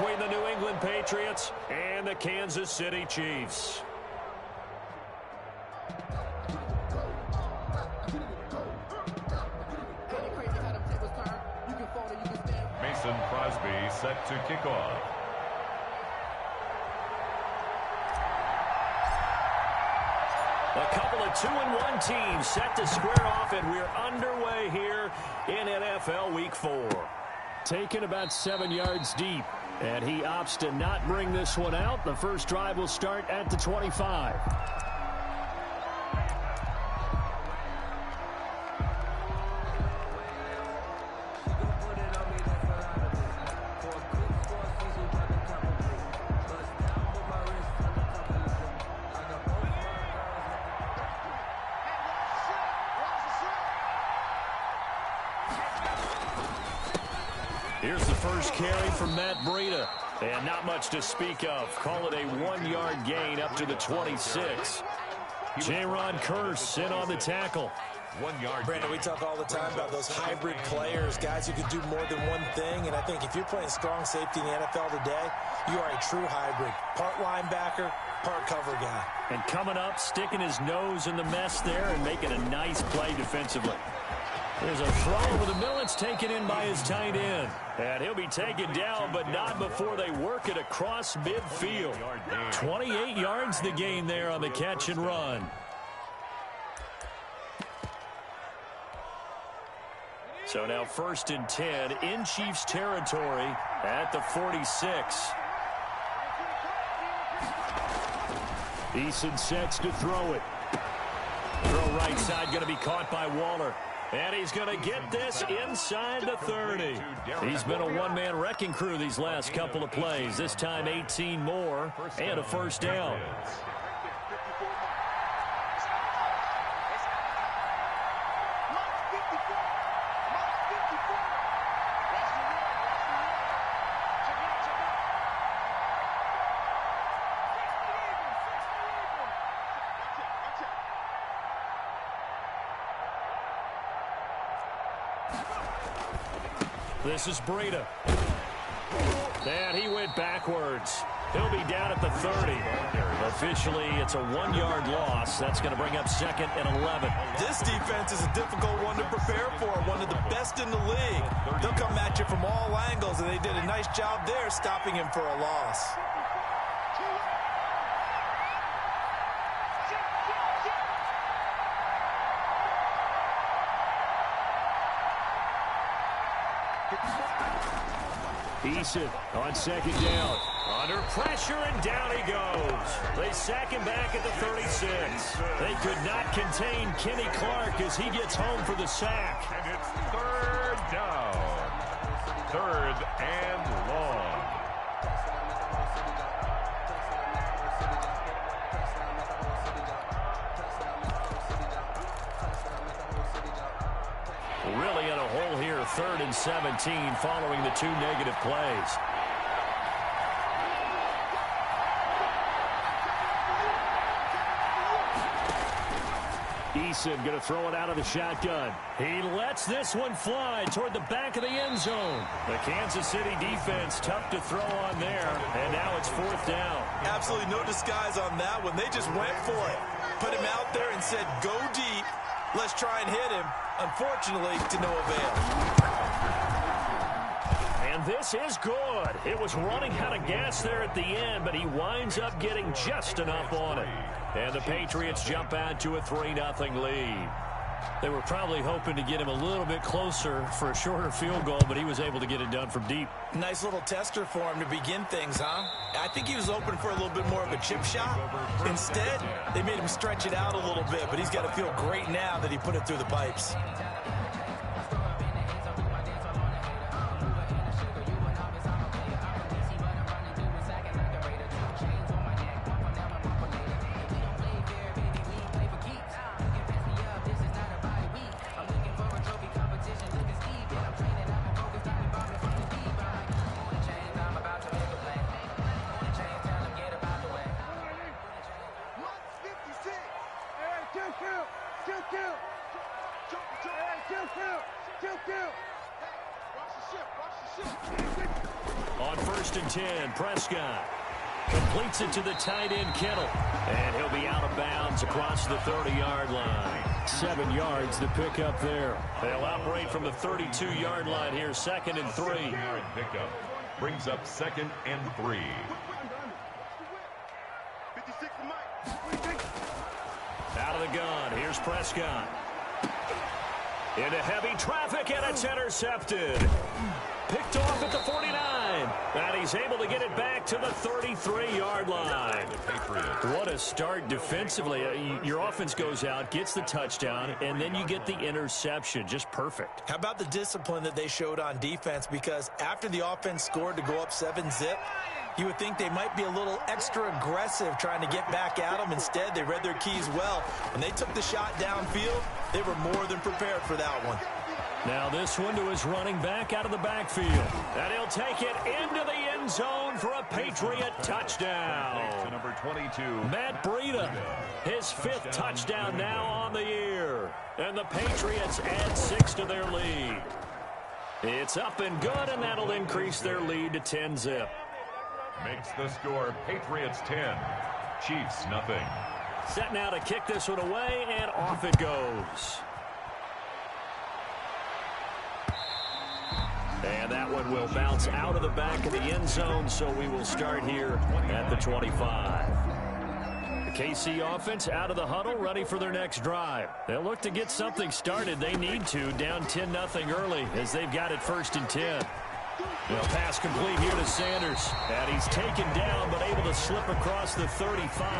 between the New England Patriots and the Kansas City Chiefs. Crosby set to kick off. A couple of 2-1 teams set to square off, and we're underway here in NFL Week 4. Taken about 7 yards deep, and he opts to not bring this one out. The first drive will start at the 25. Here's the first carry from Matt Breida. And not much to speak of. Call it a 1-yard gain up to the 26. J-Ron Curse in on the tackle. 1 yard. Brandon, we talk all the time about those hybrid players, guys who can do more than one thing. And I think if you're playing strong safety in the NFL today, you are a true hybrid. Part linebacker, part cover guy. And coming up, sticking his nose in the mess there and making a nice play defensively. There's a throw over the middle. It's taken in by his tight end. And he'll be taken down, but not before they work it across midfield. 28 yards the gain there on the catch and run. So now 1st and 10 in Chiefs territory at the 46. Eason sets to throw it. Throw right side going to be caught by Waller. And he's going to get this inside the 30. He's been a one-man wrecking crew these last couple of plays. This time 18 more and a first down. This is Breida. And he went backwards. He'll be down at the 30. Officially, it's a 1-yard loss. That's going to bring up 2nd and 11. This defense is a difficult one to prepare for. One of the best in the league. They'll come at you from all angles, and they did a nice job there stopping him for a loss. Eason on 2nd down. Under pressure, and down he goes. They sack him back at the 36. They could not contain Kenny Clark as he gets home for the sack. And it's 3rd down. 3rd and long. Really in a hole here, 3rd and 17 following the 2 negative plays. Eason going to throw it out of the shotgun. He lets this one fly toward the back of the end zone. The Kansas City defense tough to throw on there, and now it's 4th down. Absolutely no disguise on that one. They just went for it. Put him out there and said, go deep. Let's try and hit him. Unfortunately, to no avail. And this is good. It was running out of gas there at the end, but he winds up getting just enough on it. And the Patriots jump out to a 3-0 lead. They were probably hoping to get him a little bit closer for a shorter field goal, but he was able to get it done from deep. Nice little tester for him to begin things, huh? I think he was open for a little bit more of a chip shot. Instead, they made him stretch it out a little bit, but he's got to feel great now that he put it through the pipes. first and 10. Prescott completes it to the tight end, Kittle. And he'll be out of bounds across the 30-yard line. 7 yards to pick up there. They'll operate from the 32-yard line here, 2nd and 3. Pickup brings up 2nd and 3. Out of the gun, here's Prescott. Into heavy traffic, and it's intercepted. Picked off at the 49. And he's able to get it back to the 33-yard line. What a start defensively. Your offense goes out, gets the touchdown, and then you get the interception. Just perfect. How about the discipline that they showed on defense? Because after the offense scored to go up 7-zip, you would think they might be a little extra aggressive trying to get back at them. Instead, they read their keys well. When they took the shot downfield, they were more than prepared for that one. Now this one to his running back out of the backfield. And he'll take it into the end zone for a Patriot touchdown. To number 22, Matt Breida, his 5th touchdown now on the year. And the Patriots add 6 to their lead. It's up and good, and that'll increase their lead to 10-zip. makes the score Patriots 10, Chiefs nothing. Set now to kick this one away, and off it goes. And that one will bounce out of the back of the end zone, so we will start here at the 25. The KC offense out of the huddle, ready for their next drive. They'll look to get something started. They need to, down 10-0 early, as they've got it 1st and 10. Well, pass complete here to Sanders. And he's taken down, but able to slip across the 35.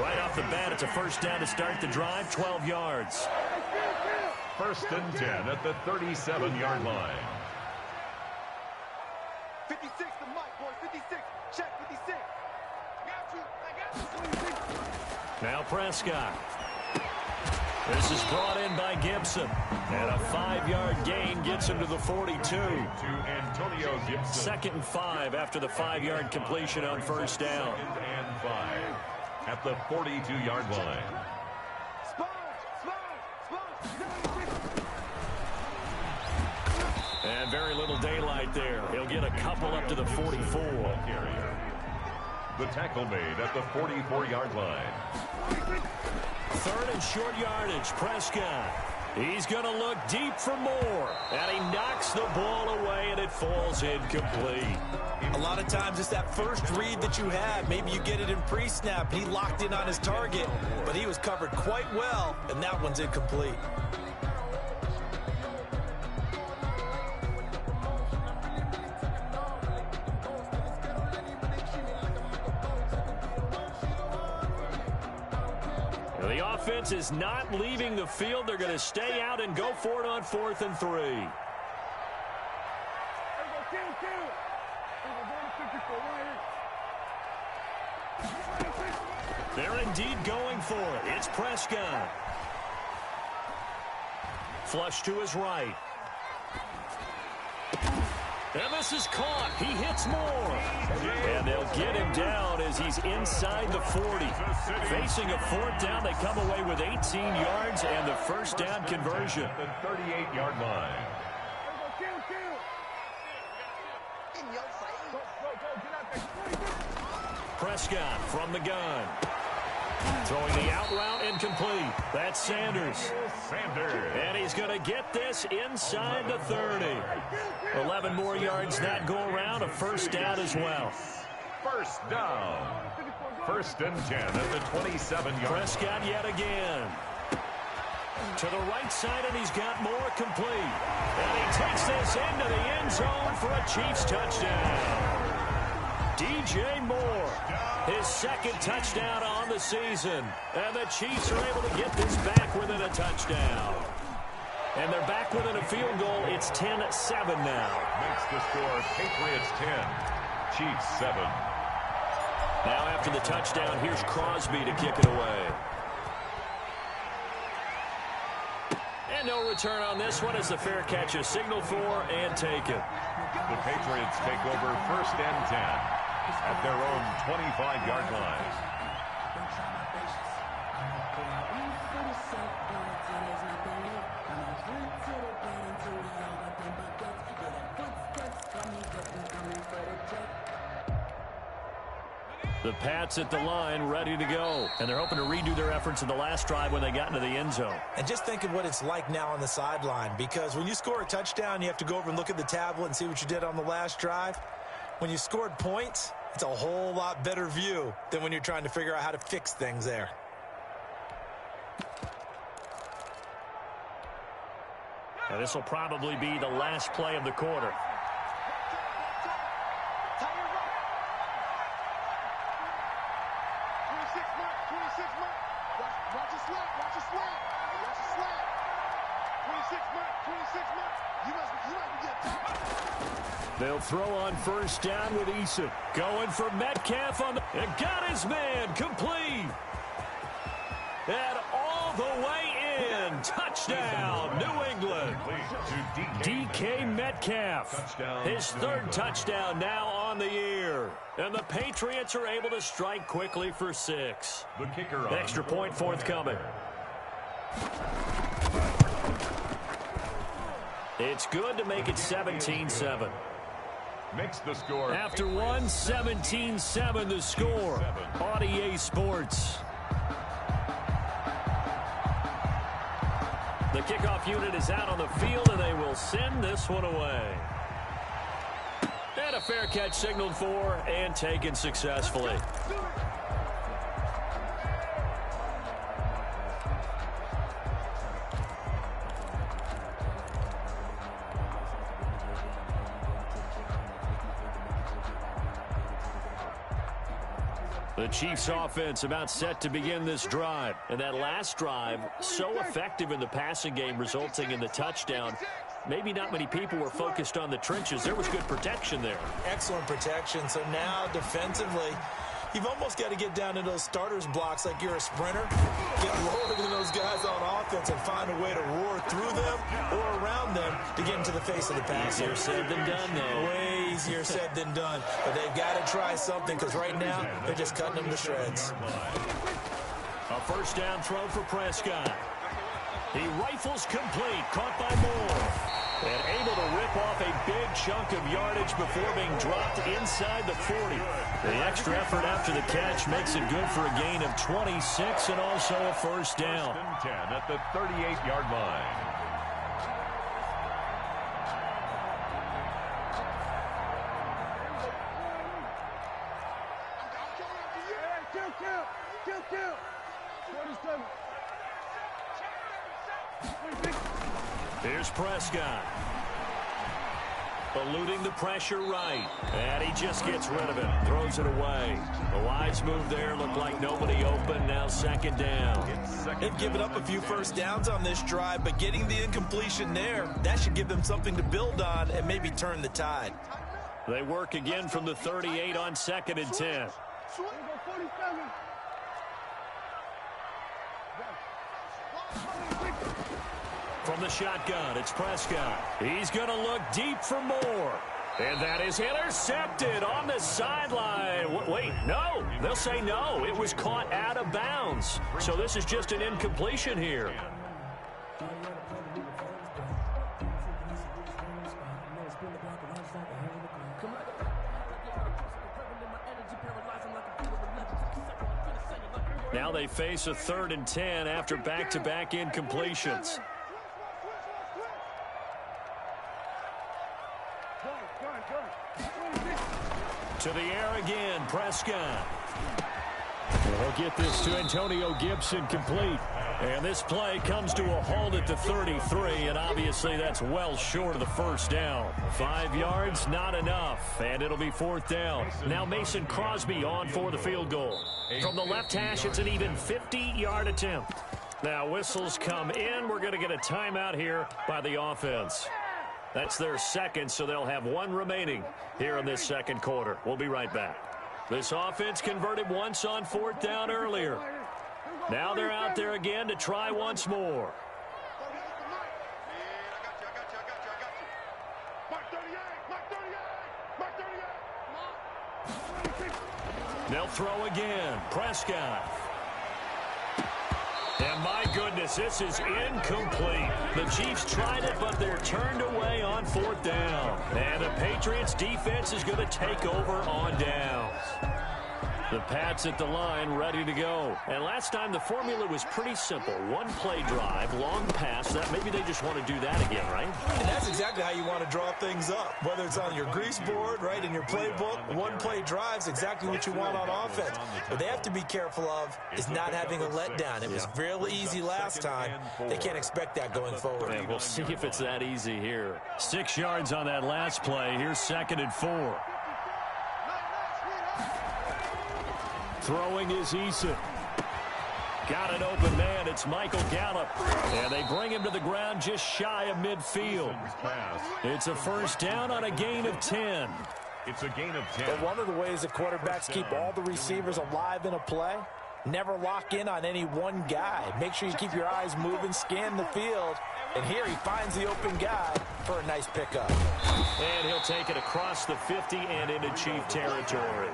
Right off the bat, it's a first down to start the drive, 12 yards. 1st and 10 at the 37-yard line. 56, the mic, boy, 56. Check 56. Got you. Now Prescott. This is brought in by Gibson. And a 5-yard gain gets him to the 42. To Antonio Gibson. 2nd and 5 after the 5-yard completion on first down. 2nd and 5 at the 42-yard line. And very little daylight there. He'll get a couple up to the 44. The tackle made at the 44-yard line. 3rd and short yardage. Prescott. He's going to look deep for more. And he knocks the ball away, and it falls incomplete. A lot of times it's that first read that you have. Maybe you get it in pre-snap. He locked in on his target, but he was covered quite well, and that one's incomplete. The offense is not leaving the field. They're going to stay out and go for it on 4th and 3. They're indeed going for it. It's Prescott. Flush to his right. And this is caught. He hits more. And they'll get him down as he's inside the 40. Facing a 4th down, they come away with 18 yards and the first down conversion. The 38-yard line. Prescott from the gun. Throwing the out route incomplete. That's Sanders. And he's going to get this inside the 30. 11 more yards that go around. A first down as well. First down. 1st and 10 at the 27-yard line. Prescott yet again. To the right side, and he's got more complete. And he takes this into the end zone for a Chiefs touchdown. DJ Moore, his 2nd touchdown on the season. And the Chiefs are able to get this back within a touchdown. And they're back within a field goal. It's 10-7 now. Makes the score Patriots 10, Chiefs 7. Now after the touchdown, here's Crosby to kick it away. And no return on this one as the fair catch is signaled for and taken. The Patriots take over 1st and 10 at their own 25-yard line. The Pats at the line, ready to go. And they're hoping to redo their efforts in the last drive when they got into the end zone. And just think of what it's like now on the sideline, because when you score a touchdown, you have to go over and look at the tablet and see what you did on the last drive. When you scored points, it's a whole lot better view than when you're trying to figure out how to fix things there. Now, this will probably be the last play of the quarter. They'll throw on first down with Eason. Going for Metcalf on the... And got his man complete. And all the way in. Touchdown, New England. DK Metcalf. His third touchdown now on the year. And the Patriots are able to strike quickly for 6. The kicker. Extra point forthcoming. It's good to make it 17-7. Makes the score. After 1, 17-7 the score on EA Sports. The kickoff unit is out on the field, and they will send this one away. And a fair catch signaled for and taken successfully. The Chiefs offense about set to begin this drive. And that last drive, so effective in the passing game, resulting in the touchdown. Maybe not many people were focused on the trenches. There was good protection there. Excellent protection. So now defensively, you've almost got to get down to those starters blocks like you're a sprinter. Get lower than those guys on offense and find a way to roar through them or around them to get into the face of the passer. Easier said than done, though. Way easier said than done. But they've got to try something, because right now they're just cutting them to shreds. A first down throw for Prescott. He rifles complete, caught by Moore. And able to rip off a big chunk of yardage before being dropped inside the 40. The extra effort after the catch makes it good for a gain of 26 and also a first down. 10 at the 38-yard line. Here's Prescott. Eluding the pressure right. And he just gets rid of it. Throws it away. The wise move there. Looked like nobody open. Now second down. They've given up a few first downs on this drive, but getting the incompletion there, that should give them something to build on and maybe turn the tide. They work again from the 38 on 2nd and 10. From the shotgun, it's Prescott. He's going to look deep for more. And that is intercepted on the sideline. Wait, no. They'll say no. It was caught out of bounds. So this is just an incompletion here. Now they face a 3rd and 10 after back-to-back incompletions. To the air again, Prescott. They'll get this to Antonio Gibson complete. And this play comes to a halt at the 33, and obviously that's well short of the first down. 5 yards, not enough, and it'll be 4th down. Now Mason Crosby on for the field goal. From the left hash, it's an even 50-yard attempt. Now whistles come in. We're going to get a timeout here by the offense. That's their second, so they'll have 1 remaining here in this second quarter. We'll be right back. This offense converted once on 4th down earlier. Now they're out there again to try once more. They'll throw again. Prescott. And my goodness, this is incomplete. The Chiefs tried it, but they're turned away on 4th down. And the Patriots defense is going to take over on downs. The Pats at the line, ready to go. And last time the formula was pretty simple. One-play drive, long pass. That maybe they just want to do that again, right? And that's exactly how you want to draw things up. Whether it's on your grease board, right, in your playbook, one-play drive is exactly what you want on offense. What they have to be careful of is not having a letdown. It was really easy last time. They can't expect that going forward. And we'll see if it's that easy here. 6 yards on that last play. Here's 2nd and 4. Throwing is Eason. Got an open man. It's Michael Gallup. And they bring him to the ground just shy of midfield. It's a 1st down on a gain of 10. It's a gain of 10. But one of the ways that quarterbacks keep all the receivers alive in a play, never lock in on any one guy. Make sure you keep your eyes moving, scan the field. And here he finds the open guy for a nice pickup. And he'll take it across the 50 and into Chief territory.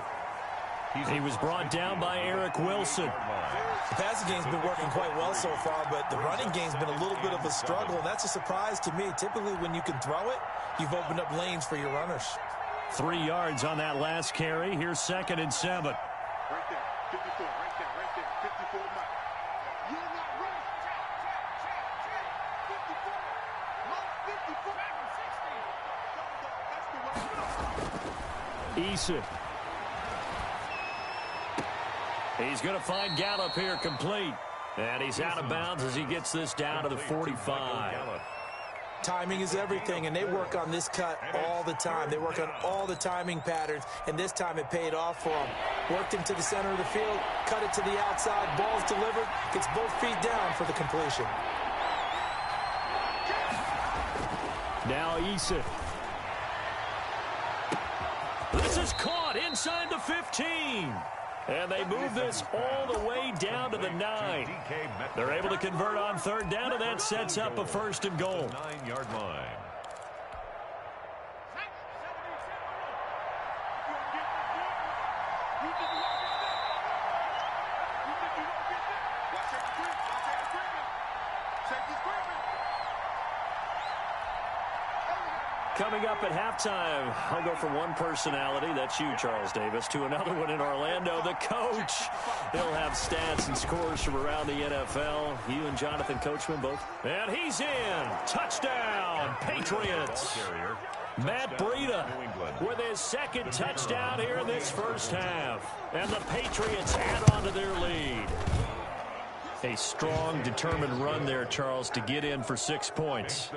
He was brought down by Eric Wilson. The passing game's been working quite well so far, but the running game's been a little bit of a struggle, and that's a surprise to me. Typically, when you can throw it, you've opened up lanes for your runners. 3 yards on that last carry. Here's 2nd and 7. Right there, 54, right there, 54 Mike. You're not right. Check. 54. Mike, 54. That's the way. Eason. He's going to find Gallup here complete. And he's out of bounds as he gets this down to the 45. Timing is everything, and they work on this cut all the time. They work on all the timing patterns, and this time it paid off for him. Worked him to the center of the field, cut it to the outside, ball's delivered, gets both feet down for the completion. Now Eason. This is caught inside the 15. And they move this all the way down to the 9. They're able to convert on 3rd down, and that sets up a 1st and goal. 9-yard line. Coming up at halftime, I'll go from one personality, that's you, Charles Davis, to another one in Orlando, the coach. He'll have stats and scores from around the NFL. You and Jonathan Coachman both. And he's in. Touchdown, Patriots. Matt Breida with his 2nd touchdown here in this 1st half. And the Patriots add on to their lead. A strong, determined run there, Charles, to get in for 6 points.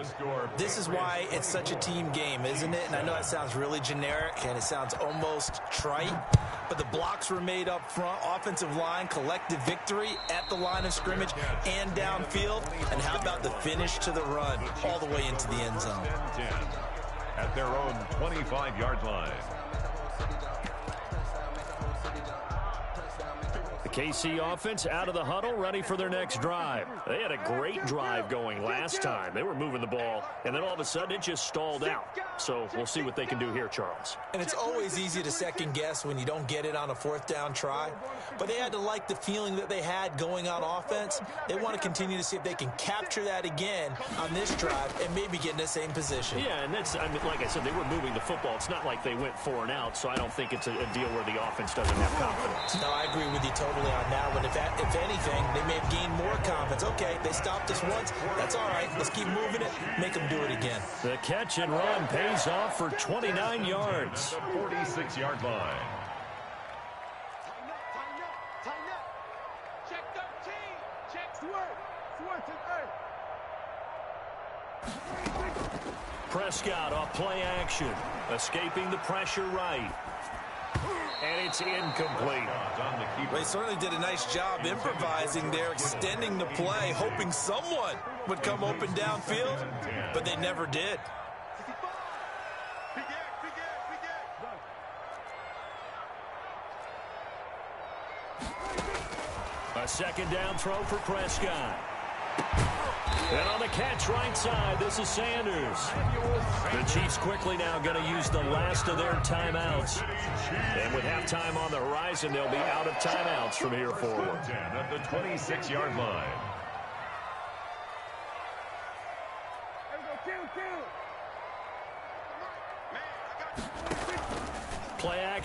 This is why it's such a team game, isn't it? And I know that sounds really generic, and it sounds almost trite, but the blocks were made up front, offensive line, collective victory at the line of scrimmage and downfield. And how about the finish to the run all the way into the end zone? At their own 25-yard line. KC offense out of the huddle, ready for their next drive. They had a great drive going last time. They were moving the ball, and then all of a sudden it just stalled out. So we'll see what they can do here, Charles. And it's always easy to second guess when you don't get it on a 4th down try. But they had to like the feeling that they had going on offense. They want to continue to see if they can capture that again on this drive and maybe get in the same position. Yeah, and that's, I mean, like I said, they were moving the football. It's not like they went 4 and out, so I don't think it's a deal where the offense doesn't have confidence. No, I agree with you totally on that one. If anything, they may have gained more confidence. Okay, they stopped us once. That's all right. Let's keep moving it. Make them do it again. The catch and run pays off for 29 yards. The 46-yard line. Tighten up. Check 13. Check Swerve to earth. Prescott off play action. Escaping the pressure right. And it's incomplete. They certainly did a nice job improvising there, extending the play, hoping someone would come open downfield, but they never did. A 2nd down throw for Prescott. And on the catch right side, this is Sanders. The Chiefs quickly now going to use the last of their timeouts. And with halftime on the horizon, they'll be out of timeouts from here forward. At the 26-yard line.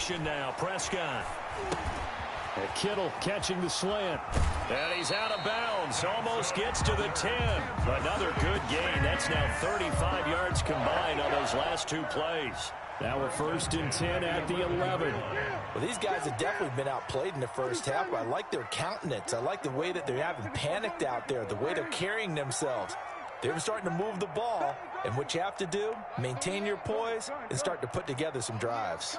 action now. Prescott. And Kittle catching the slant. And he's out of bounds. Almost gets to the 10. Another good gain. That's now 35 yards combined on those last two plays. Now we're 1st and 10 at the 11. Well, these guys have definitely been outplayed in the first half, but I like their countenance. I like the way that they haven't panicked out there, the way they're carrying themselves. They're starting to move the ball, and what you have to do, maintain your poise and start to put together some drives.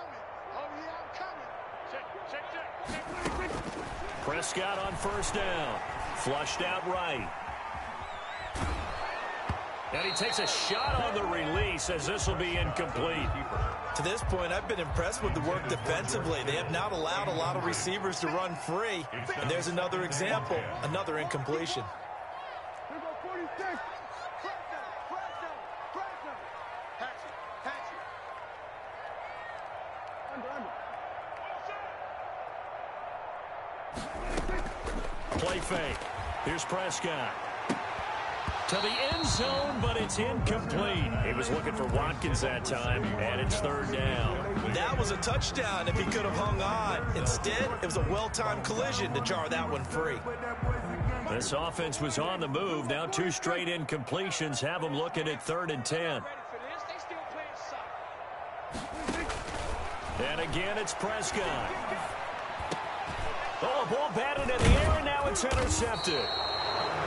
Prescott on 1st down. Flushed out right. And he takes a shot on the release as this will be incomplete. To this point, I've been impressed with the work defensively. They have not allowed a lot of receivers to run free. And there's another example, another incompletion. Play fake. Here's Prescott. To the end zone, but it's incomplete. He was looking for Watkins that time, and it's 3rd down. That was a touchdown if he could have hung on. Instead, it was a well-timed collision to jar that one free. This offense was on the move. Now 2 straight incompletions have them looking at 3rd and 10. And again, it's Prescott. Oh, a ball batted in the air, and now it's intercepted.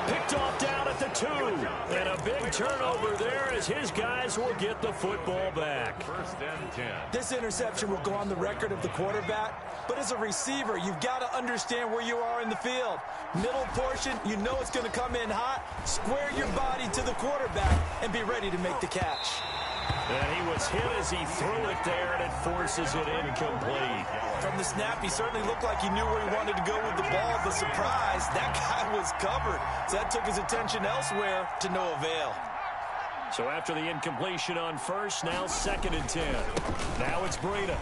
Picked off down at the 2. And a big turnover there as his guys will get the football back. 1st and 10. This interception will go on the record of the quarterback, but as a receiver, you've got to understand where you are in the field. Middle portion, you know it's going to come in hot. Square your body to the quarterback and be ready to make the catch. And he was hit as he threw it there, and it forces it incomplete. From the snap, he certainly looked like he knew where he wanted to go with the ball. The surprise, that guy was covered. So that took his attention elsewhere to no avail. So after the incompletion on 1st, now 2nd and 10. Now it's Breida.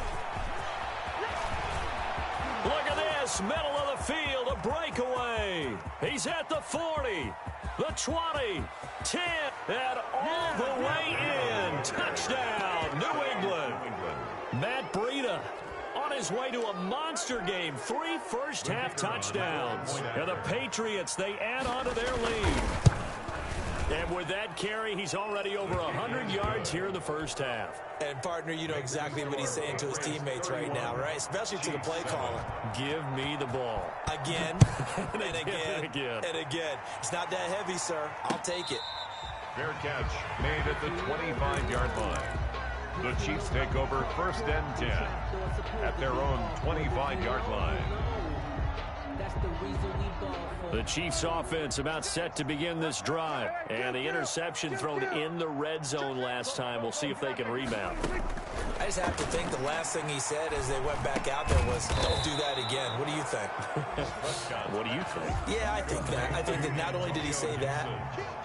Look at this, middle of the field, a breakaway. He's at the 40, the 20, 10, and all the way in. Touchdown, New England. Matt Breida on his way to a monster game. 3 first-half touchdowns. And the Patriots, they add on to their lead. And with that carry, he's already over 100 yards here in the first half. And, partner, you know exactly what he's saying to his teammates right now, right? Especially to the play caller. Give me the ball. Again, and again, and again. It's not that heavy, sir. I'll take it. Fair catch made at the 25-yard line. The Chiefs take over 1st and 10 at their own 25-yard line. The Chiefs offense about set to begin this drive. And the interception thrown in the red zone last time. We'll see if they can rebound. I just have to think the last thing he said as they went back out there was, don't do that again. What do you think? What do you think? Yeah, I think that. I think that not only did he say that,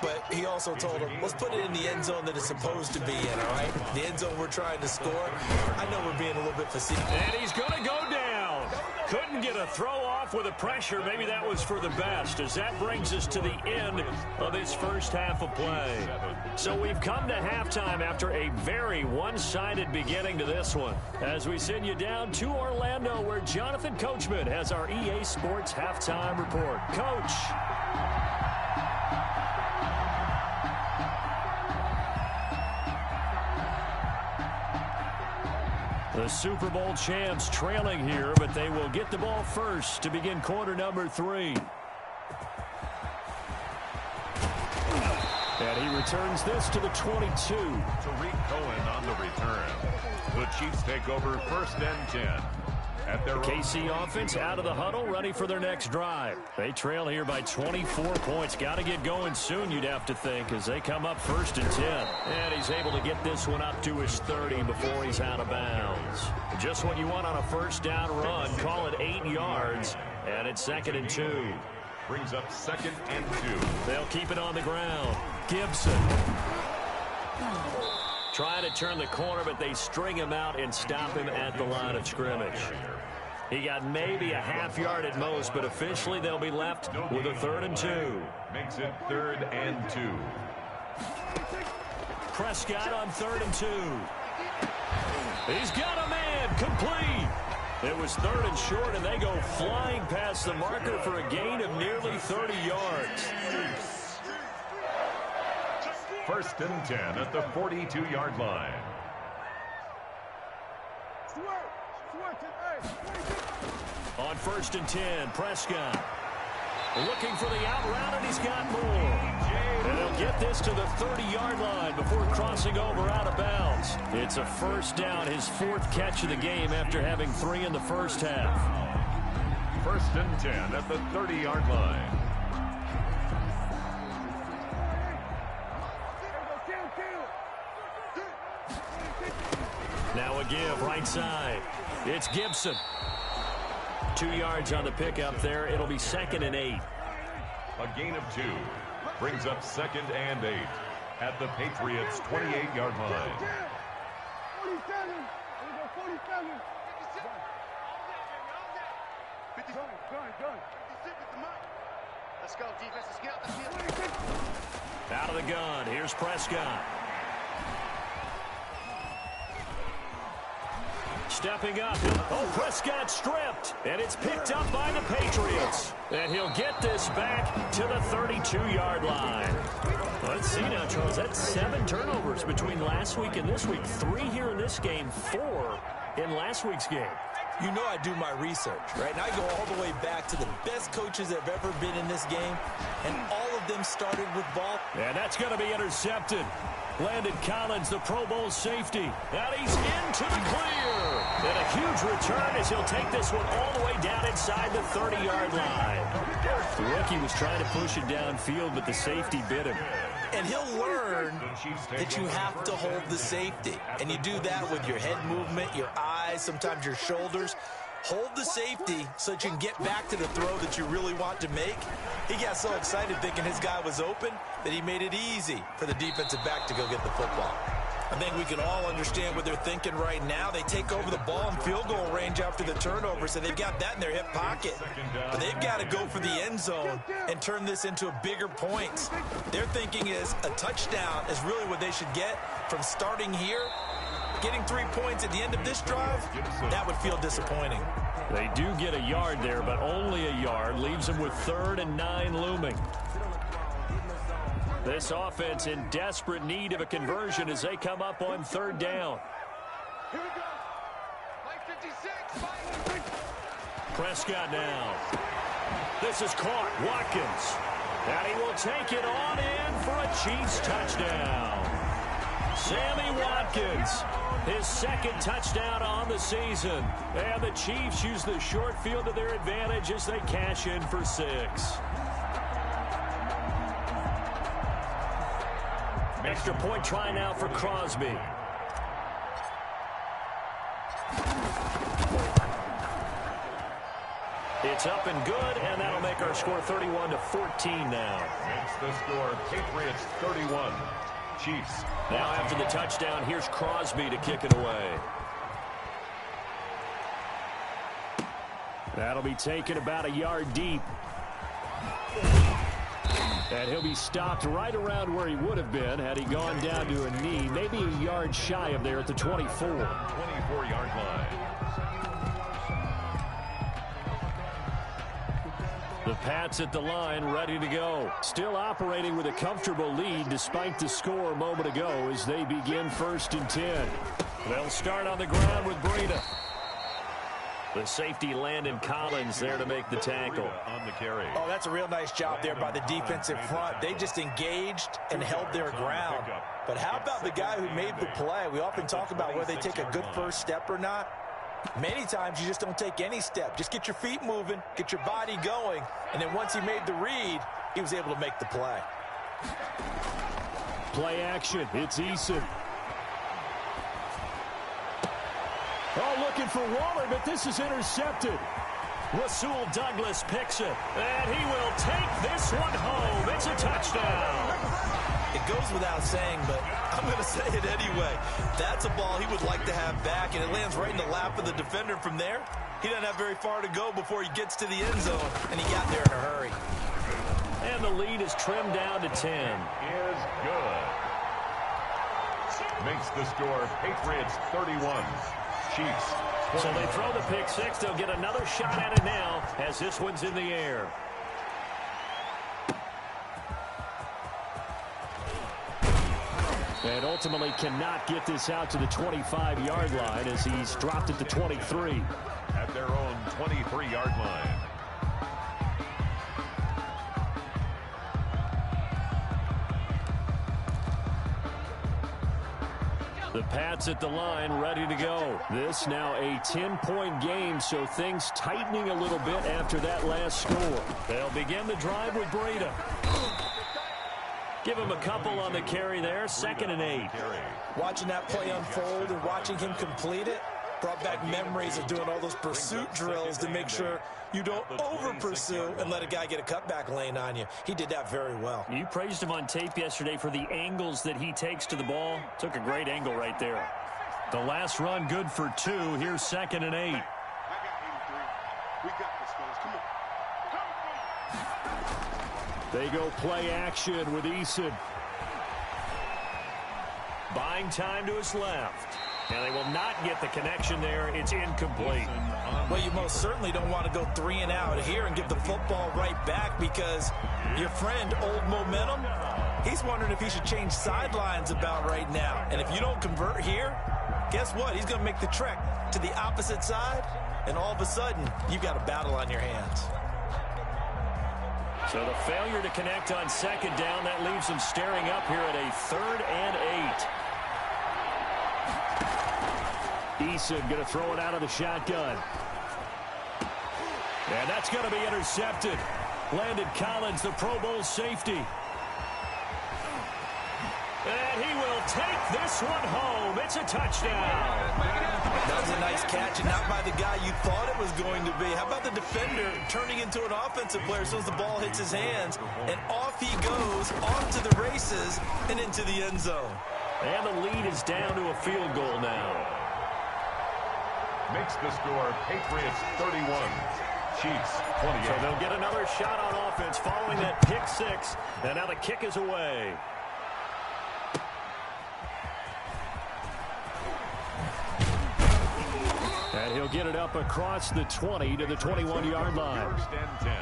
but he also told him, let's put it in the end zone that it's supposed to be in, all right? The end zone we're trying to score. I know we're being a little bit facetious. And he's going to go down. Couldn't get a throw off with the pressure. Maybe that was for the best, as that brings us to the end of this first half of play. So we've come to halftime after a very one-sided beginning to this one, as we send you down to Orlando, where Jonathan Coachman has our EA Sports halftime report. Coach. The Super Bowl champs trailing here, but they will get the ball first to begin quarter number 3. And he returns this to the 22. Tariq Cohen on the return. The Chiefs take over 1st and 10. At their KC offense out of the huddle, ready for their next drive. They trail here by 24 points. Got to get going soon, you'd have to think, as they come up 1st and 10. And he's able to get this one up to his 30 before he's out of bounds. Just what you want on a first down run. Call it 8 yards, and it's 2nd and 2. brings up 2nd and 2. They'll keep it on the ground. Gibson. Trying to turn the corner, but they string him out and stop him at the line of scrimmage. He got maybe a half yard at most, but officially they'll be left with a 3rd and 2. Makes it 3rd and 2. Prescott on 3rd and 2. He's got a man complete. It was 3rd and short, and they go flying past the marker for a gain of nearly 30 yards. 1st and 10 at the 42-yard line. On 1st and 10, Prescott looking for the out route, and he's got more. And he'll get this to the 30-yard line before crossing over out of bounds. It's a 1st down, his 4th catch of the game after having 3 in the first half. 1st and 10 at the 30-yard line. Now a give, right side. It's Gibson. 2 yards on the pickup there. It'll be 2nd and 8. A gain of 2 brings up 2nd and 8 at the Patriots' 28-yard line. 47. 47. 56. Let's go, defense. Let's get out the field. Out of the gun. Here's Prescott. Stepping up. Oh, Prescott stripped. And it's picked up by the Patriots. And he'll get this back to the 32-yard line. Let's see now, Charles. That's 7 turnovers between last week and this week. 3 here in this game, 4 in last week's game. You know I do my research, right? And I go all the way back to the best coaches that have ever been in this game. And all of them started with ball. And that's going to be intercepted. Landon Collins, the Pro Bowl safety. And he's into the clear. And a huge return as he'll take this one all the way down inside the 30-yard line. The rookie was trying to push it downfield, but the safety bit him. And he'll learn that you have to hold the safety. And you do that with your head movement, your eyes, sometimes your shoulders. Hold the safety so that you can get back to the throw that you really want to make. He got so excited thinking his guy was open that he made it easy for the defensive back to go get the football. I think we can all understand what they're thinking right now. They take over the ball in field goal range after the turnover, so they've got that in their hip pocket. But they've got to go for the end zone and turn this into a bigger point. Their thinking is a touchdown is really what they should get from starting here. Getting 3 points at the end of this drive, that would feel disappointing. They do get a yard there, but only a yard. Leaves them with 3rd and 9 looming. This offense in desperate need of a conversion as they come up on 3rd down. Here we go. Like 56. Prescott now. This is caught. Watkins. And he will take it on in for a Chiefs touchdown. Sammy Watkins, his 2nd touchdown on the season. And the Chiefs use the short field to their advantage as they cash in for 6. Extra point try now for Crosby. It's up and good, and that'll make our score 31-14 now. Makes the score Patriots 31. Chiefs. Now after the touchdown, here's Crosby to kick it away. That'll be taken about a yard deep. And he'll be stopped right around where he would have been had he gone down to a knee, maybe a yard shy of there at the 24. 24-yard line. The Pats at the line, ready to go. Still operating with a comfortable lead despite the score a moment ago as they begin 1st and 10. They'll start on the ground with Breida. The safety, Landon Collins, there to make the tackle. On the carry. Oh, that's a real nice job there by the defensive front. They just engaged and held their ground. But how about the guy who made the play? We often talk about whether they take a good first step or not. Many times you just don't take any step. Just get your feet moving, get your body going, and then once he made the read, he was able to make the play. Play action. It's Eason. Oh, looking for Waller, but this is intercepted. Rasul Douglas picks it, and he will take this one home. It's a touchdown. It goes without saying, but I'm going to say it anyway. That's a ball he would like to have back, and it lands right in the lap of the defender from there. He doesn't have very far to go before he gets to the end zone, and he got there in a hurry. And the lead is trimmed down to 10. Is good. Makes the score Patriots 31. Chiefs So they throw the pick six. They'll get another shot at it now as this one's in the air. And ultimately cannot get this out to the 25-yard line as he's dropped it to 23. At their own 23-yard line. The Pats at the line, ready to go. This now a 10-point game, so things tightening a little bit after that last score. They'll begin the drive with Breida. Give him a couple on the carry there, 2nd and 8. Watching that play unfold and watching him complete it brought back memories of doing all those pursuit drills to make sure you don't over-pursue and let a guy get a cutback lane on you. He did that very well. You praised him on tape yesterday for the angles that he takes to the ball. Took a great angle right there. The last run good for 2. Here's 2nd and 8. I got 83. We got this, fellas. Come on. They go play action with Eason. Buying time to his left. And they will not get the connection there. It's incomplete. Well, you most certainly don't want to go 3 and out here and give the football right back because your friend, Old Momentum, he's wondering if he should change sidelines about right now. And if you don't convert here, guess what? He's going to make the trek to the opposite side, and all of a sudden, you've got a battle on your hands. So the failure to connect on 2nd down, that leaves them staring up here at a 3rd and 8. Eason going to throw it out of the shotgun. And that's going to be intercepted. Landon Collins, the Pro Bowl safety. And he will take this one home. It's a touchdown. That was a nice catch, and not by the guy you thought it was going to be. How about the defender turning into an offensive player as soon as the ball hits his hands, and off he goes, off to the races, and into the end zone. And the lead is down to a field goal now. Makes the score Patriots 31, Chiefs 28. So they'll get another shot on offense following that pick six. And now the kick is away. And he'll get it up across the 20 to the 21-yard line. 1st and 10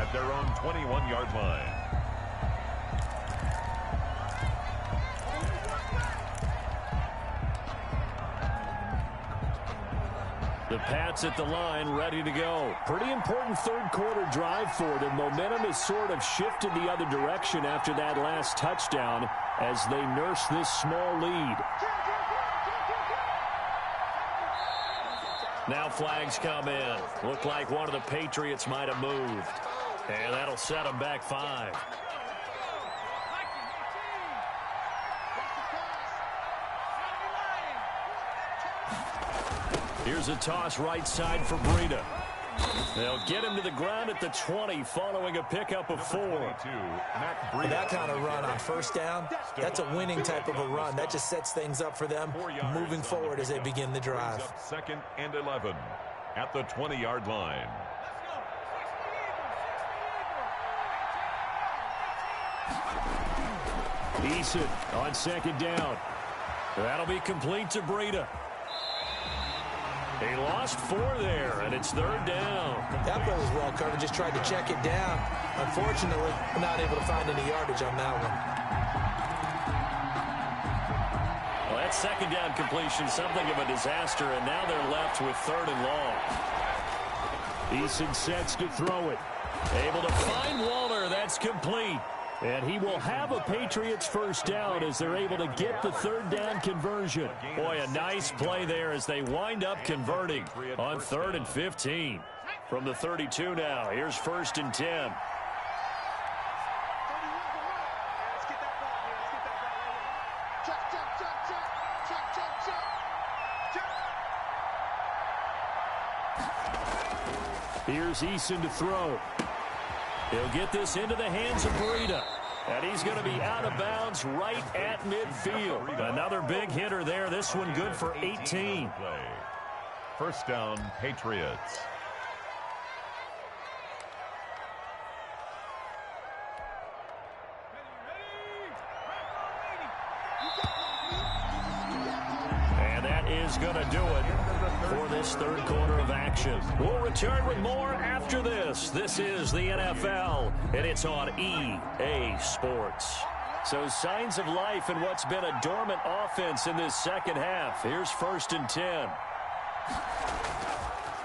at their own 21-yard line. The Pats at the line, ready to go. Pretty important third-quarter drive for them. Momentum has sort of shifted the other direction after that last touchdown as they nurse this small lead. Now flags come in. Looked like one of the Patriots might have moved. And that'll set them back 5. Here's a toss right side for Breida. They'll get him to the ground at the 20 following a pickup of 4. That kind of run on 1st down, that's a winning type of a run. That just sets things up for them moving forward as they begin the drive. 2nd and 11 at the 20-yard line. Eason on 2nd down. That'll be complete to Breida. He lost 4 there, and it's 3rd down. That play was well covered, just tried to check it down. Unfortunately, not able to find any yardage on that one. Well, that 2nd down completion, something of a disaster, and now they're left with 3rd and long. Eason sets to throw it. Able to find Waller. That's complete. And he will have a Patriots 1st down as they're able to get the 3rd down conversion. Boy, a nice play there as they wind up converting on 3rd and 15. From the 32 now, here's 1st and 10. Here's Eason to throw. He'll get this into the hands of Breida. And he's going to be out of bounds right at midfield. Another big hitter there. This one good for 18. 1st down, Patriots. And that is going to do it for this third quarter of action. We'll return with more after this. This is the NFL, and it's on EA Sports. So signs of life in what's been a dormant offense in this second half. Here's 1st and 10.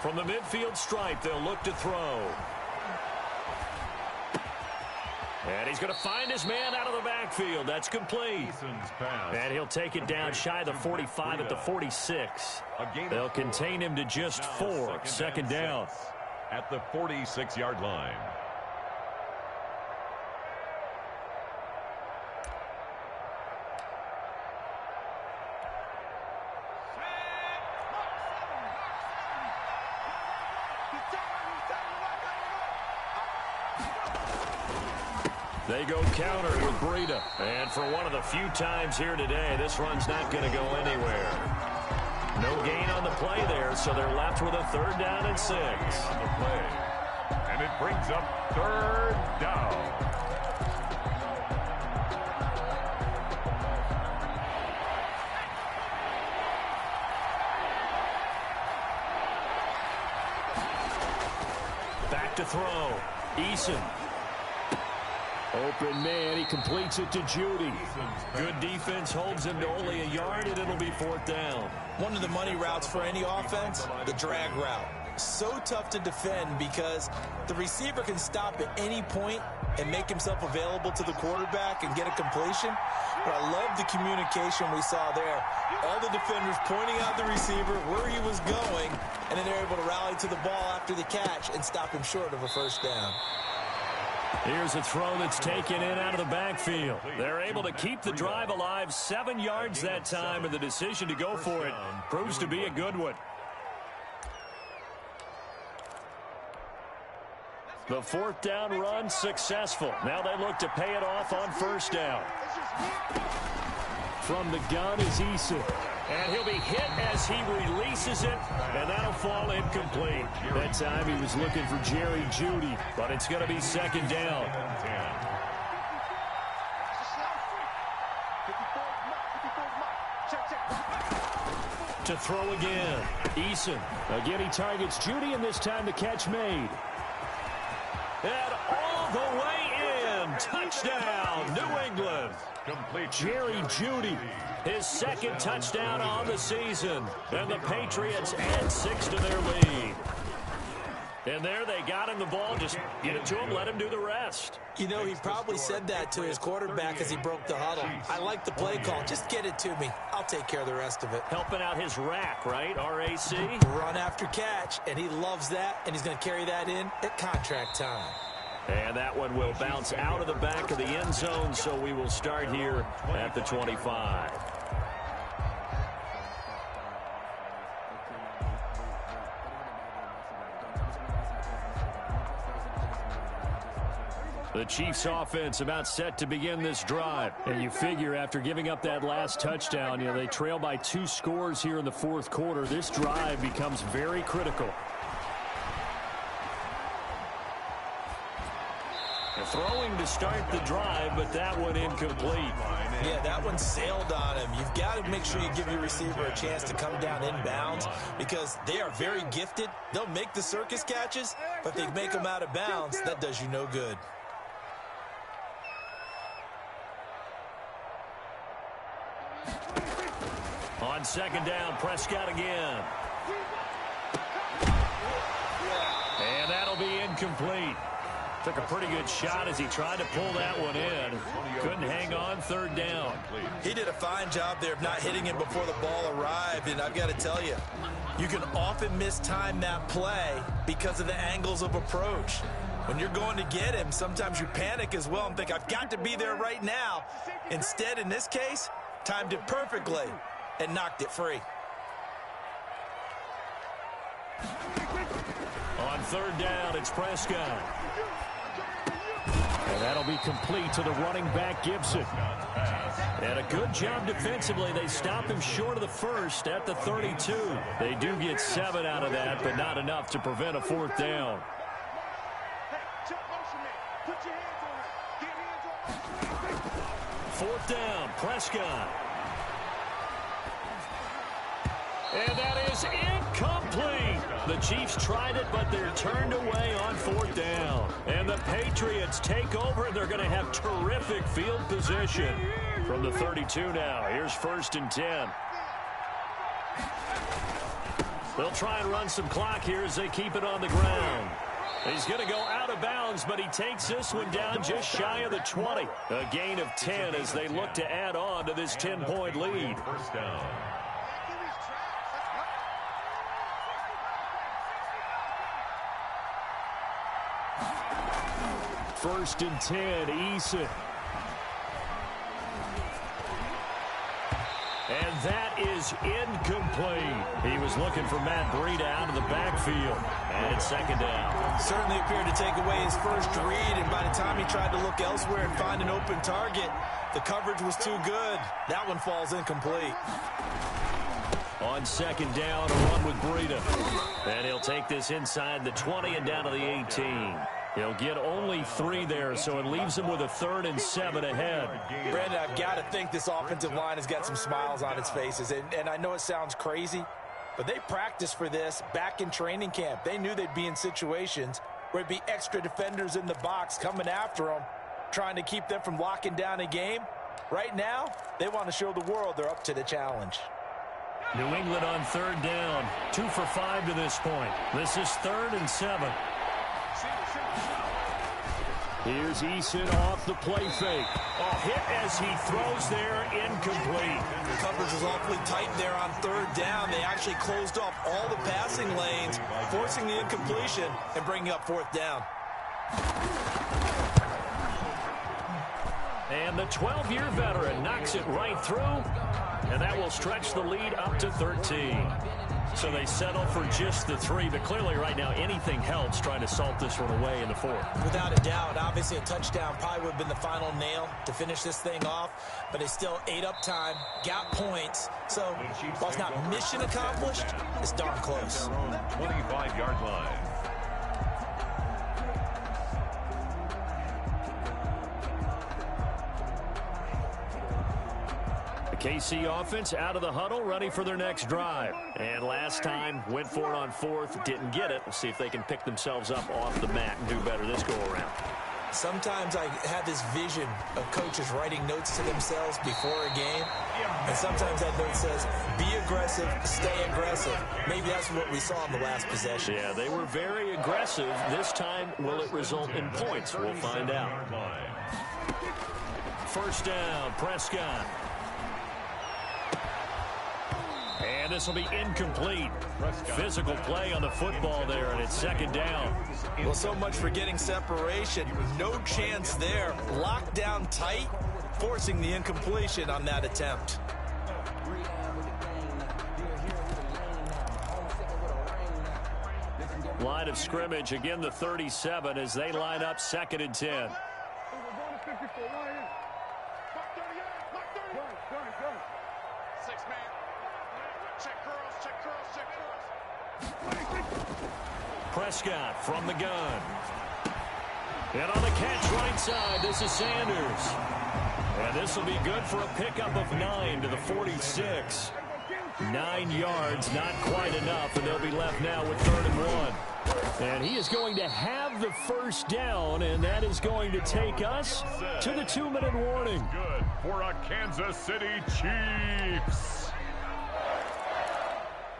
From the midfield stripe, they'll look to throw. And he's going to find his man out of the backfield. That's complete. And he'll take it down shy of the 45 at the 46. They'll contain him to just 4. 2nd down. At the 46-yard line. They go counter with Breida. And for one of the few times here today, this run's not going to go anywhere. No gain on the play there, so they're left with a 3rd down and 6. On the play. And it brings up 3rd down. Back to throw. Eason. Open man, he completes it to Judy. Good defense holds him to only a yard, and it'll be 4th down. One of the money routes for any offense, the drag route. So tough to defend because the receiver can stop at any point and make himself available to the quarterback and get a completion. But I love the communication we saw there. All the defenders pointing out the receiver, where he was going, and then they're able to rally to the ball after the catch and stop him short of a 1st down. Here's a throw that's taken in out of the backfield. They're able to keep the drive alive. 7 yards that time, and the decision to go for it proves to be a good one. The 4th down run successful. Now they look to pay it off on 1st down. From the gun is Eason. And he'll be hit as he releases it, and that'll fall incomplete. That time he was looking for Jerry Jeudy, but it's going to be 2nd down. To throw again. Eason. Again, he targets Jeudy, and this time the catch made. And all the way in. Touchdown, New England. Jerry Jeudy, his 2nd touchdown on the season. And the Patriots add 6 to their lead. And there they got him the ball. Just get it to him, let him do the rest. You know, he probably said that to his quarterback as he broke the huddle. I like the play call. Just get it to me. I'll take care of the rest of it. Helping out his rack, right? RAC. Run after catch, and he loves that, and he's going to carry that in at contract time. And that one will bounce out of the back of the end zone, so we will start here at the 25. The Chiefs offense about set to begin this drive. And you figure after giving up that last touchdown, they trail by 2 scores here in the 4th quarter. This drive becomes very critical. Throwing to start the drive, but that one incomplete. Yeah, that one sailed on him. You've got to make sure you give your receiver a chance to come down inbounds because they are very gifted. They'll make the circus catches, but they make them out of bounds. That does you no good. On 2nd down, Prescott again. And that'll be incomplete. Took a pretty good shot as he tried to pull that one in. Couldn't hang on. 3rd down. He did a fine job there of not hitting him before the ball arrived, and I've got to tell you, you can often mistime that play because of the angles of approach. When you're going to get him, sometimes you panic as well and think, I've got to be there right now. Instead, in this case, timed it perfectly and knocked it free. On 3rd down, it's Prescott. And that'll be complete to the running back, Gibson. And a good job defensively. They stop him short of the 1st at the 32. They do get 7 out of that, but not enough to prevent a 4th down. 4th down, Prescott. And that is incomplete. The Chiefs tried it, but they're turned away on 4th down. And the Patriots take over. They're going to have terrific field position. From the 32 now, here's 1st and 10. They'll try and run some clock here as they keep it on the ground. He's going to go out of bounds, but he takes this one down just shy of the 20. A gain of 10 as they look to add on to this 10-point lead. 1st down. 1st and 10, Eason. And that is incomplete. He was looking for Matt Breida out of the backfield. And it's 2nd down. Certainly appeared to take away his first read, and by the time he tried to look elsewhere and find an open target, the coverage was too good. That one falls incomplete. On 2nd down, a run with Breida. And he'll take this inside the 20 and down to the 18. He'll get only 3 there, so it leaves him with a 3rd and 7 ahead. Brandon, I've got to think this offensive line has got some smiles on its faces. And I know it sounds crazy, but they practiced for this back in training camp. They knew they'd be in situations where it'd be extra defenders in the box coming after them, trying to keep them from locking down a game. Right now, they want to show the world they're up to the challenge. New England on 3rd down. 2 for 5 to this point. This is 3rd and 7. Here's Eason off the play fake. Hit as he throws there, incomplete. The coverage was awfully tight there on 3rd down. They actually closed off all the passing lanes, forcing the incompletion and bringing up 4th down. And the 12-year veteran knocks it right through, and that will stretch the lead up to 13. So they settle for just the 3, but clearly right now anything helps trying to salt this one away in the 4th. Without a doubt, obviously a touchdown probably would have been the final nail to finish this thing off, but it's still ate up time, got points, so while it's not mission accomplished, it's darn close. 25-yard line. KC offense out of the huddle, ready for their next drive. And last time, went for it on 4th, didn't get it. We'll see if they can pick themselves up off the mat and do better this go-around. Sometimes I have this vision of coaches writing notes to themselves before a game, and sometimes that note says, be aggressive, stay aggressive. Maybe that's what we saw in the last possession. Yeah, they were very aggressive. This time, will it result in points? We'll find out. 1st down, Prescott. And this will be incomplete. Physical play on the football there, and it's 2nd down. Well, so much for getting separation. No chance there. Locked down tight, forcing the incompletion on that attempt. Line of scrimmage, again the 37 as they line up 2nd and 10. Prescott from the gun. And on the catch right side, this is Sanders. And this will be good for a pickup of 9 to the 46. 9 yards, not quite enough, and they'll be left now with 3rd and 1. And he is going to have the 1st down, and that is going to take us to the 2-minute warning. Good for a Kansas City Chiefs.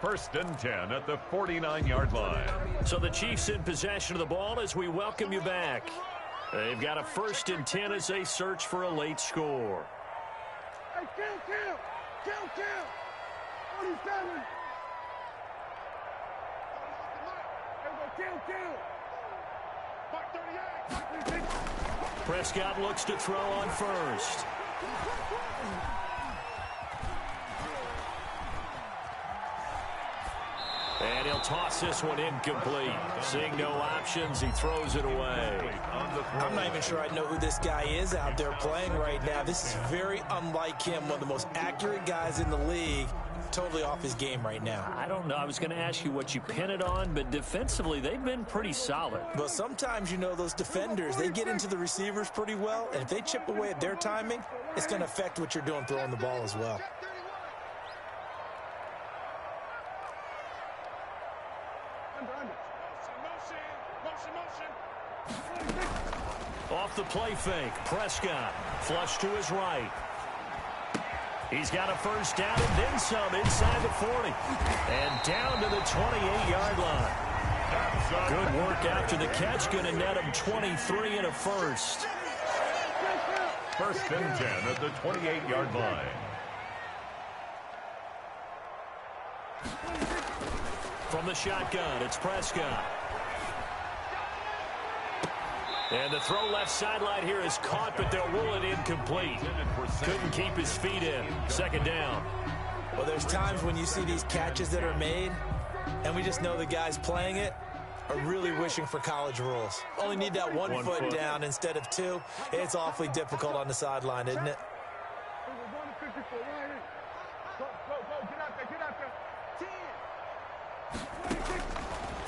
1st and 10 at the 49-yard line. So the Chiefs in possession of the ball as we welcome you back. They've got a 1st and 10 as they search for a late score. Hey, kill. 47. Kill. Prescott looks to throw on 1st. And he'll toss this one incomplete. Seeing no options, he throws it away. I'm not even sure I know who this guy is out there playing right now. This is very unlike him, one of the most accurate guys in the league. Totally off his game right now. I don't know. I was going to ask you what you pin it on, but defensively, they've been pretty solid. Well, sometimes, you know, those defenders, they get into the receivers pretty well, and if they chip away at their timing, it's going to affect what you're doing throwing the ball as well. Off the play fake, Prescott flush to his right. He's got a first down and then some inside the 40. And down to the 28-yard line. Good work after the catch. Going to net him 23 and a first. First and 10 at the 28-yard line. From the shotgun, it's Prescott. And the throw left sideline here is caught, but they'll rule it incomplete. Couldn't keep his feet in. Second down. Well, there's times when you see these catches that are made, and we just know the guys playing it are really wishing for college rules. Only need that one foot down instead of two. It's awfully difficult on the sideline, isn't it?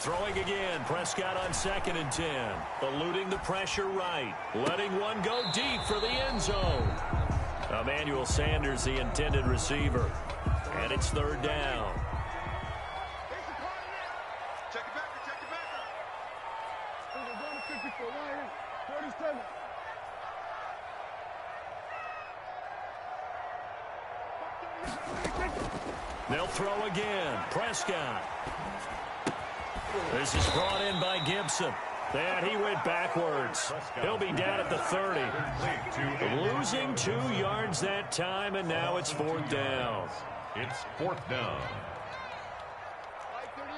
Throwing again, Prescott on 2nd and 10. Eluding the pressure right. Letting one go deep for the end zone. Emmanuel Sanders, the intended receiver. And it's 3rd down. Check it back. Check it back. They'll throw again. Prescott. This is brought in by Gibson. And he went backwards. He'll be down at the 30. Losing 2 yards that time, and now it's 4th down. It's 4th down. Mike 38.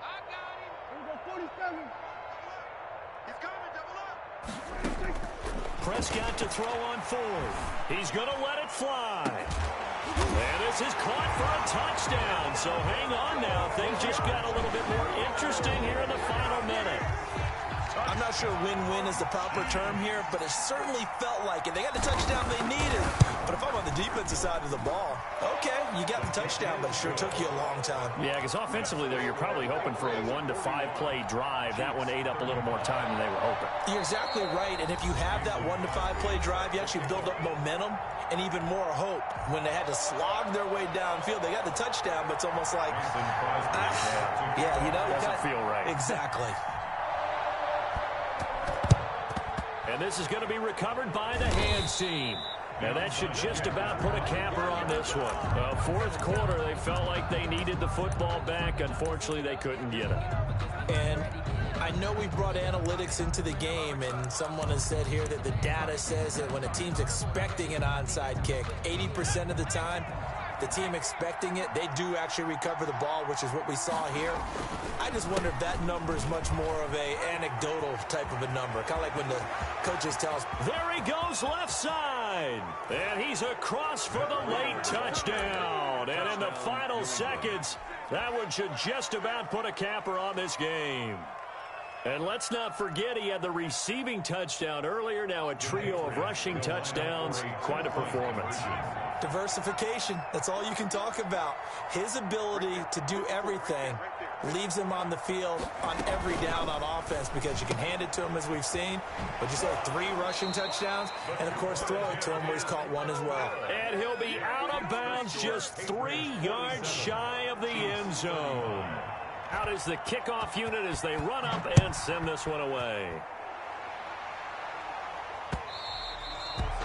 I got him. Here we go, 47. He's coming, double up. Prescott to throw on 4th. He's going to let it fly. And this is caught for a touchdown. So hang on now. Things just got a little bit more interesting here in the final minute. I'm not sure win-win is the proper term here, but it certainly felt like it. They got the touchdown they needed. But if I'm on the defensive side of the ball, okay, you got the touchdown, but it sure took you a long time. Yeah, because offensively there, you're probably hoping for a 1 to 5 play drive. That one ate up a little more time than they were hoping. You're exactly right, and if you have that 1 to 5 play drive, you actually build up momentum and even more hope. When they had to slog their way downfield, they got the touchdown, but it's almost like, yeah, you know, doesn't feel right. Exactly. And this is going to be recovered by the hands team. And that should just about put a capper on this one. 4th quarter, they felt like they needed the football back. Unfortunately, they couldn't get it. And I know we brought analytics into the game, and someone has said here that the data says that when a team's expecting an onside kick, 80% of the time, the team expecting it, they do actually recover the ball, which is what we saw here. I just wonder if that number is much more of a anecdotal type of a number, kind of like when the coaches tell us. There he goes left side. And he's across for the late touchdown. And in the final seconds, that one should just about put a capper on this game. And let's not forget he had the receiving touchdown earlier. Now a trio of rushing touchdowns. Quite a performance. Diversification, that's all you can talk about. His ability to do everything leaves him on the field on every down on offense because you can hand it to him as we've seen. But you say 3 rushing touchdowns and, of course, throw it to him where he's caught 1 as well. And he'll be out of bounds just 3 yards shy of the end zone. Out is the kickoff unit as they run up and send this one away.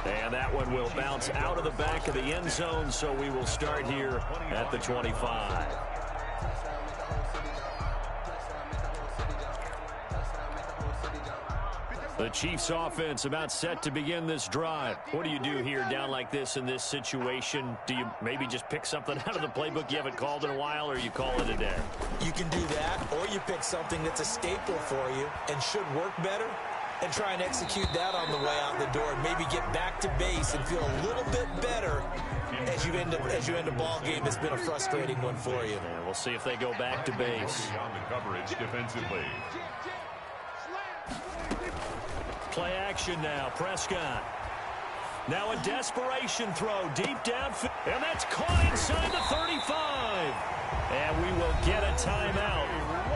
And that one will bounce out of the back of the end zone, so we will start here at the 25. The Chiefs offense about set to begin this drive. What do you do here down like this in this situation? Do you maybe just pick something out of the playbook you haven't called in a while, or you call it a day? You can do that, or you pick something that's a staple for you and should work better and try and execute that on the way out the door and maybe get back to base and feel a little bit better as you end a ball game that's been a frustrating one for you. Yeah, we'll see if they go back to base. On the coverage defensively. Play action now, Prescott. Now a desperation throw deep downfield, and that's caught inside the 35. And we will get a timeout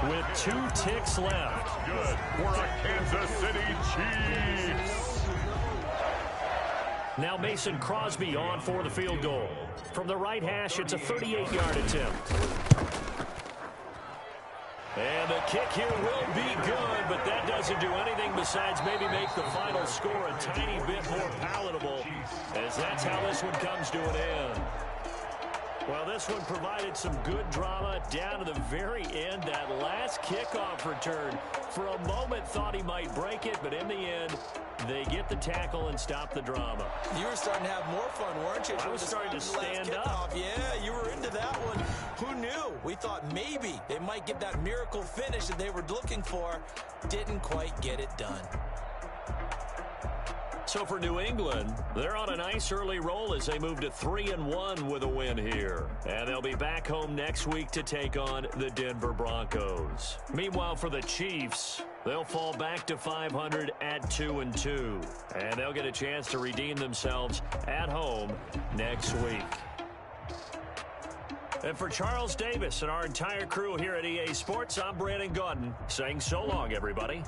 with 2 ticks left. Good for a Kansas City Chiefs. Now Mason Crosby on for the field goal. From the right hash, it's a 38-yard attempt. And the kick here will be good, but that doesn't do anything besides maybe make the final score a tiny bit more palatable, as that's how this one comes to an end. Well, this one provided some good drama down to the very end. That last kickoff return, for a moment thought he might break it, but in the end, they get the tackle and stop the drama. You were starting to have more fun, weren't you? I was starting to stand up. Yeah, you were into that one. Who knew? We thought maybe they might get that miracle finish that they were looking for. Didn't quite get it done. So for New England, they're on a nice early roll as they move to 3-1 with a win here. And they'll be back home next week to take on the Denver Broncos. Meanwhile, for the Chiefs, they'll fall back to 500 at 2-2. And they'll get a chance to redeem themselves at home next week. And for Charles Davis and our entire crew here at EA Sports, I'm Brandon Gaudin saying so long, everybody.